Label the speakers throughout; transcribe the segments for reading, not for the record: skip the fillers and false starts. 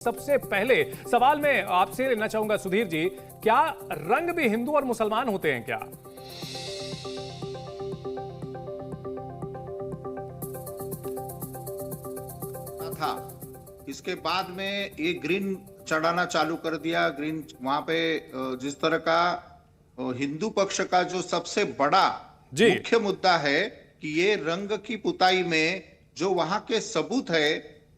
Speaker 1: सबसे पहले सवाल मैं आपसे लेना चाहूंगा सुधीर जी, क्या रंग भी हिंदू और मुसलमान होते हैं क्या?
Speaker 2: था इसके बाद में ये ग्रीन चढ़ाना चालू कर दिया। ग्रीन वहां पे जिस तरह का हिंदू पक्ष का जो सबसे बड़ा मुख्य मुद्दा है कि ये रंग की पुताई में जो वहां के सबूत है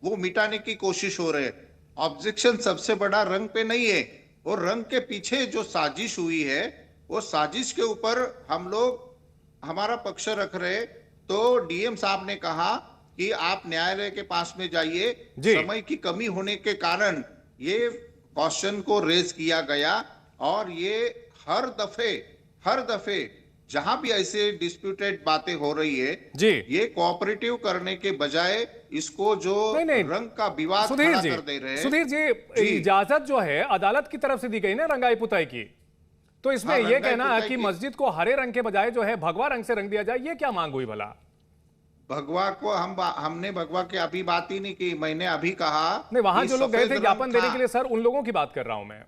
Speaker 2: वो मिटाने की कोशिश हो रहे। ऑब्जेक्शन सबसे बड़ा रंग पे नहीं है, और रंग के पीछे जो साजिश हुई है वो साजिश के ऊपर हम लोग हमारा पक्ष रख रहे। तो डीएम साहब ने कहा कि आप न्यायालय के पास में जाइए, समय की कमी होने के कारण ये क्वेश्चन को रेज किया गया। और ये हर दफे जहां भी ऐसे डिस्प्यूटेड बातें हो रही है ये कोऑपरेटिव करने के बजाय इसको जो रंग का विवाद खड़ा कर दे रहे हैं।
Speaker 1: सुधीर जी, इजाजत जो है अदालत की तरफ से दी गई ना रंगाई पुताई की, तो इसमें यह कहना है कि मस्जिद को हरे रंग के बजाय जो है भगवा रंग से रंग दिया जाए, ये क्या मांग हुई भला?
Speaker 2: भगवा को हमने भगवा की अभी बात ही नहीं की। मैंने अभी कहा
Speaker 1: नहीं, वहां जो लोग गए थे ज्ञापन देने के लिए, सर उन लोगों की बात कर रहा हूं मैं।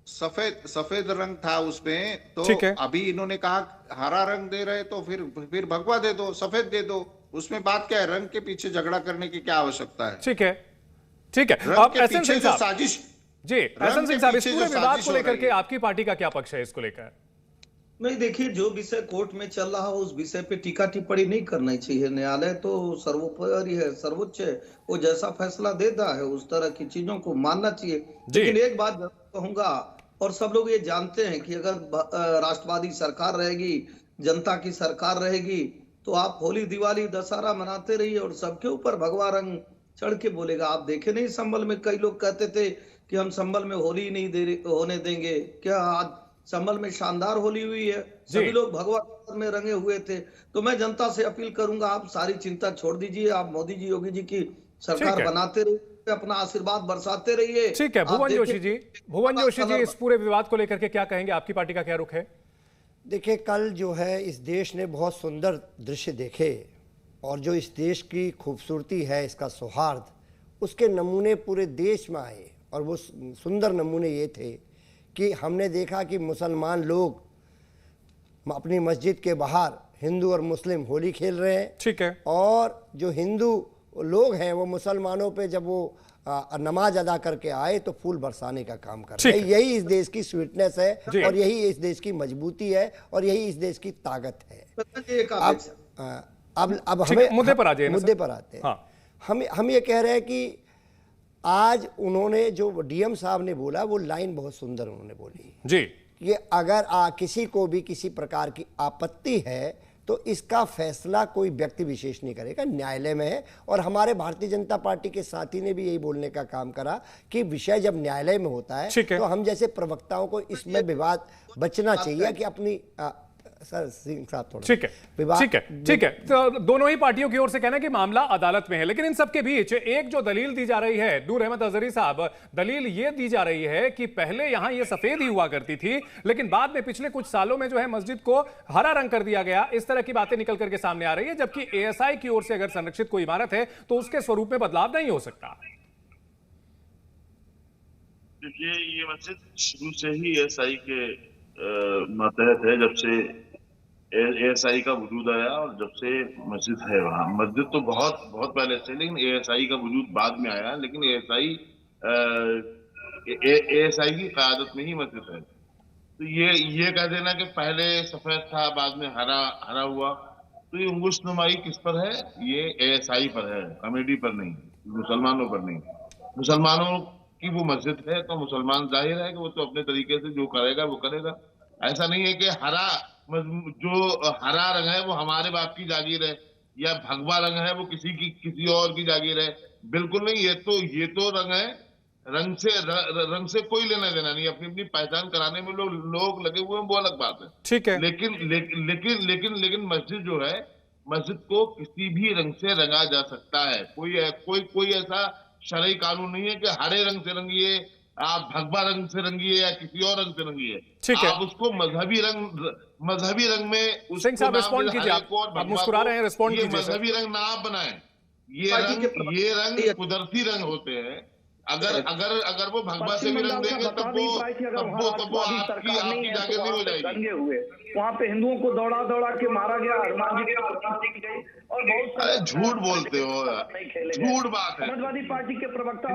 Speaker 2: सफेद रंग था उसमें, तो अभी इन्होंने कहा हरा रंग दे रहे तो फिर भगवा दे दो, सफेद दे दो। उसमें बात क्या है? रंग के पीछे झगड़ा करने की क्या आवश्यकता है?
Speaker 1: ठीक है।
Speaker 2: अब एहसन सिंह साहब, साजिश
Speaker 1: जी, एहसन सिंह साहब, इस पूरे विवाद को लेकर के आपकी पार्टी का क्या पक्ष है इसको लेकर?
Speaker 3: नहीं, देखिए, जो विषय कोर्ट में चल रहा है उस विषय पे टीका टिप्पणी नहीं करना चाहिए। न्यायालय तो सर्वोपरि है, सर्वोच्च है, वो जैसा फैसला देता है उस तरह की चीजों को मानना चाहिए। लेकिन एक बात कहूंगा, और सब लोग ये जानते हैं कि अगर राष्ट्रवादी सरकार रहेगी, जनता की सरकार रहेगी, तो आप होली, दिवाली, दशहरा मनाते रहिए और सबके ऊपर भगवा रंग चढ़ के बोलेगा। आप देखे नहीं, संभल में कई लोग कहते थे कि हम संभल में होली नहीं होने देंगे। क्या आज संभल में शानदार होली हुई है, सभी लोग भगवा में रंगे हुए थे। तो मैं जनता से अपील करूंगा, आप सारी चिंता छोड़ दीजिए, आप मोदी जी, योगी जी की सरकार बनाते रहिए, अपना आशीर्वाद बरसाते रहिए।
Speaker 1: ठीक है। भुवन जोशी जी, इस पूरे विवाद को लेकर के क्या कहेंगे? आपकी पार्टी का क्या रुख है?
Speaker 4: देखिए, कल जो है इस देश ने बहुत सुंदर दृश्य देखे, और जो इस देश की खूबसूरती है, इसका सौहार्द, उसके नमूने पूरे देश में आए। और वो सुंदर नमूने ये थे कि हमने देखा कि मुसलमान लोग अपनी मस्जिद के बाहर हिंदू और मुस्लिम होली खेल रहे हैं।
Speaker 1: ठीक है।
Speaker 4: और जो हिंदू लोग हैं वो मुसलमानों पे जब वो नमाज अदा करके आए तो फूल बरसाने का काम कर रहे हैं। यही इस देश की स्वीटनेस है, और यही इस देश की मजबूती है, और यही इस देश की ताकत है। अब हमें
Speaker 1: मुद्दे पर
Speaker 4: आते हैं। हम ये कह रहे हैं कि आज उन्होंने जो डीएम साहब ने बोला वो लाइन बहुत सुंदर उन्होंने बोली
Speaker 1: जी,
Speaker 4: कि अगर किसी को भी किसी प्रकार की आपत्ति है तो इसका फैसला कोई व्यक्ति विशेष नहीं करेगा, न्यायालय में है। और हमारे भारतीय जनता पार्टी के साथी ने भी यही बोलने का काम करा कि विषय जब न्यायालय में होता है तो हम जैसे प्रवक्ताओं को इसमें विवाद बचना चाहिए कि अपनी सर सिंह साहब थोड़ा
Speaker 1: ठीक है। तो दोनों ही पार्टियों की ओर से कहना है कि मामला अदालत में है, लेकिन इन सबके बीच एक जो दलील दी जा रही है, नूर अहमद अजहरी साहब, दलील ये दी जा रही है कि पहले यहां ये सफेद ही हुआ करती थी, लेकिन बाद में पिछले कुछ सालों में जो है मस्जिद को हरा रंग कर दिया गया। इस तरह की बातें निकल करके सामने आ रही है, जबकि एएसआई की ओर से अगर संरक्षित कोई इमारत है तो उसके स्वरूप में बदलाव नहीं हो सकता।
Speaker 5: देखिए, ये मस्जिद शुरू से ही एएसआई के मातहत है। जब से एएसआई का वजूद आया और जब से मस्जिद है, वहाँ मस्जिद तो बहुत पहले से, लेकिन एएसआई का वजूद बाद में आया। लेकिन एएसआई की क़यादत में ही मस्जिद है। तो ये कह देना कि पहले सफेद था बाद में हरा हुआ, तो ये अंगुशनुमाई किस पर है? ये एएसआई पर है, कमेटी पर नहीं, मुसलमानों पर नहीं। मुसलमानों की वो मस्जिद है तो मुसलमान जाहिर है कि वो तो अपने तरीके से जो करेगा वो करेगा। ऐसा नहीं है कि जो हरा रंग है वो हमारे बाप की जागीर है, या भगवा रंग है वो किसी और की जागीर है। बिल्कुल नहीं, ये तो रंग है। रंग से कोई लेना देना नहीं। अपनी पहचान कराने में लोग लगे हुए हैं, वो अलग बात है।
Speaker 1: ठीक है।
Speaker 5: लेकिन मस्जिद जो है, मस्जिद को किसी भी रंग से रंगा जा सकता है। कोई ऐसा शरई कानून नहीं है कि हरे रंग से रंगिए, आप भगवा रंग से रंगिए या किसी और रंग से रंगिए। आप उसको मजहबी रंग में
Speaker 1: सिंह साहब रिस्पॉन्ड कीजिए। आप मुस्कुरा रहे हैं, रिस्पॉन्ड कीजिए।
Speaker 5: मजहबी रंग ना आप बनाएं। ये रंग कुदरती रंग होते हैं। अगर वो भगवा से भी रंग देंगे तब वो आपकी जागीर नहीं हो जाएगी।
Speaker 6: वहाँ पे हिंदुओं को दौड़ा दौड़ा के मारा गया, हनुमान जी की प्रतिमा की गई और बहुत सारे
Speaker 5: झूठ बोलते हो, झूठ बात है।
Speaker 6: समाजवादी पार्टी के प्रवक्ता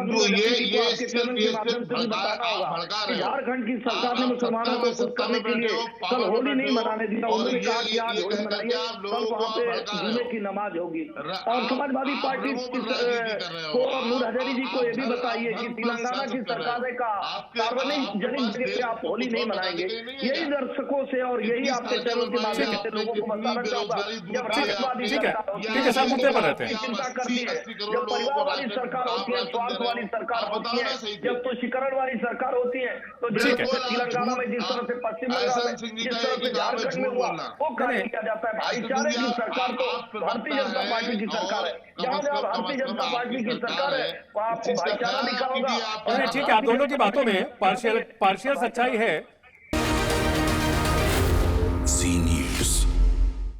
Speaker 6: झारखंड की सरकार ने मुसलमानों को खुश करने के लिए कल होली नहीं मनाने दिया। उन्होंने कहा कि आज होली मनाइए, कल वहाँ पे जुमे की नमाज होगी। और समाजवादी पार्टी को नूर हजारी जी को ये भी बताइए कि तेलंगाना की सरकार का सार्वजनिक जगह पे आप होली नहीं मनाएंगे। यही दर्शकों से और यही आपके चैनल के माध्यम से लोगों को बताना चाहूंगा। जब राष्ट्रवादी सरकार होती है, चिंता करती है, जब परिवारवादी सरकार होती है, स्वार्थ वाली सरकार होती है, जब तुष्टिकरण वाली सरकार होती है, तो तेलंगाना में जिस तरह से पश्चिम बंगाल में, जिस तरह से झारखंड में हुआ, वो कार्य किया जाता है। भाईचारे की सरकार तो भारतीय जनता पार्टी की सरकार है। जहाँ जहाँ भारतीय जनता पार्टी की सरकार है वहाँ आपको भाईचारा दिखा होगा।
Speaker 1: ठीक है, आप दोनों की बातों में पार्शियल सच्चाई है।